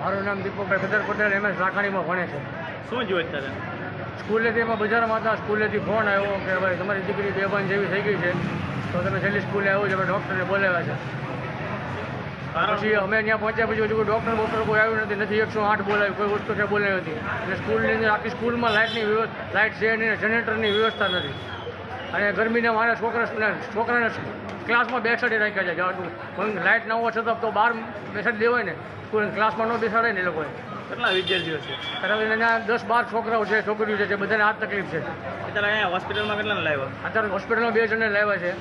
મારું નામ દીપકભાઈ સરદાર પટેલ MS લાખાણીમાં ભણે છે. શું જોયું અત્યારે? સ્કૂલેથી એમાં બજારમાં હતા, સ્કૂલેથી ફોન આવ્યો કે ભાઈ તમારી દીકરી બેભાન જેવી થઈ ગઈ છે, તો તમે છેલ્લી સ્કૂલે આવો છો, અમે ડૉક્ટરને બોલાવ્યા છે. પછી અમે ત્યાં પહોંચ્યા પછી હજુ ડૉક્ટર કોઈ આવ્યું નથી, 108 બોલાવ્યું, કોઈ વસ્તુ છે બોલાવી હતી. એટલે સ્કૂલની અંદર આખી સ્કૂલમાં લાઇટ છે નહીં, જનરેટરની વ્યવસ્થા નથી. અને ગરમીના મારે છોકરાને ક્લાસમાં બેસાડી રાખ્યા છે. લાઇટ ના હોવા છતાં તો બહાર બેસાડી દેવાય ને, સ્કૂલ ક્લાસમાં ન બેસાડે ને એ લોકોએ. કેટલા વિદ્યાર્થીઓ છે? અત્યારે 10-12 છોકરાઓ છે, છોકરીઓ છે, બધાને આ તકલીફ છે. અત્યારે અહીંયા હોસ્પિટલમાં કેટલાને લાવ્યા? અત્યારે હોસ્પિટલમાં 2 જણને લાવ્યા છે.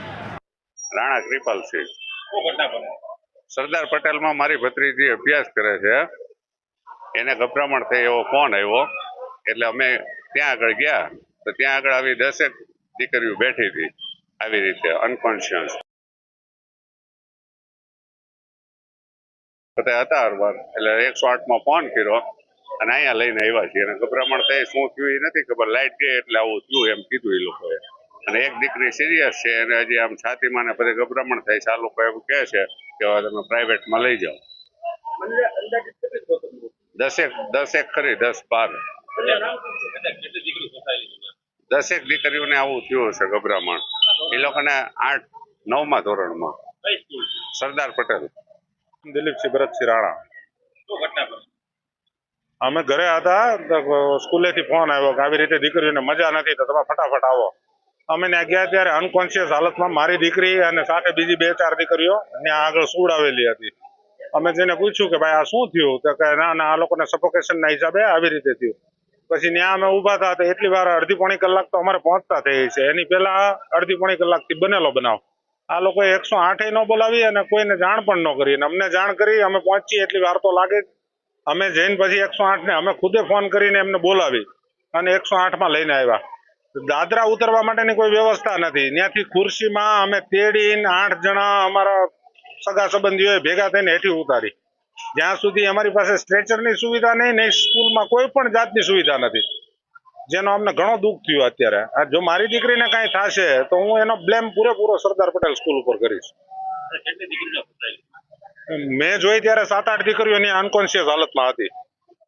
રાણા કૃપાલસિંહ. સરદાર પટેલમાં મારી ભત્રીજી અભ્યાસ કરે છે, એને ગભરામણ થઈ એવો ફોન આવ્યો, એટલે અમે ત્યાં આગળ ગયા તો ત્યાં આગળ આવી 10 દીકરીઓ બેઠી હતી આવી રીતે અનકોન્શિયસ હતા હરવાર. એટલે 108માં ફોન કર્યો અને અહીંયા લઈને આવ્યા છીએ. અને ગભરામણ થઈ શું થયું એ નથી ખબર, લાઇટ ગઈ એટલે આવું થયું એમ કીધું એ લોકોએ. અને એક દીકરી સિરિયસ છે, એને હજી આમ છાતીમાં ને બધી ગભરામણ થાય છે. આ લોકો એવું કહે છે કે તમે પ્રાઇવેટમાં લઈ જાઓ. 10 ખરી, 10-12 દીકરીઓને આવું થયું છે ગભરામણ. એ લોકોને 8-9માં ધોરણમાં. સરદાર પટેલ. દિલીપસિંહ ભરતસિંહ રાણા. અમે ઘરે હતા, સ્કૂલેથી ફોન આવ્યો કે આવી રીતે દીકરીઓને મજા નથી તો તમે ફટાફટ આવો. અમે ત્યાં ગયા ત્યારે અનકોન્શિયસ હાલતમાં મારી દીકરી અને સાથે બીજી 2-4 દીકરીઓ ત્યાં આગળ સુવડાવેલી હતી. અમે જેને પૂછ્યું કે ભાઈ આ શું થયું, તો કે ના આ લોકોને સફોકેશનના હિસાબે આવી રીતે થયું. પછી ત્યાં અમે ઊભા હતા તો એટલી વાર અડધી-પોણી કલાક તો અમારે પહોંચતા થઈ છે. એની પહેલા અડધી-પોણી કલાકથી બનેલો બનાવ. આ લોકોએ 108 ન બોલાવી અને કોઈને જાણ પણ ન કરી. અને અમને જાણ કરી, અમે પહોંચીએ એટલી વાર તો લાગે. અમે જઈને પછી 108 ને અમે ખુદે ફોન કરીને એમને બોલાવી અને 108માં લઈને આવ્યા. દાદરા ઉતરવા માટેની કોઈ વ્યવસ્થા નથી. ત્યાંથી ખુરશીમાં અમે તેડીને 8 જણા અમારા સગા સંબંધીઓએ ભેગા થઈને હેઠી ઉતારી. જ્યાં સુધી અમારી પાસે સ્ટ્રેચરની સુવિધા નહીં, સ્કૂલમાં કોઈ પણ જાતની સુવિધા નથી, જેનો અમને ઘણો દુઃખ થયું. અત્યારે જો મારી દીકરીને કાંઈ થશે તો હું એનો બ્લેમ પૂરેપૂરો સરદાર પટેલ સ્કૂલ ઉપર કરીશ. મેં જોઈ ત્યારે 7-8 દીકરીઓની અનકોન્શિયસ હાલતમાં હતી.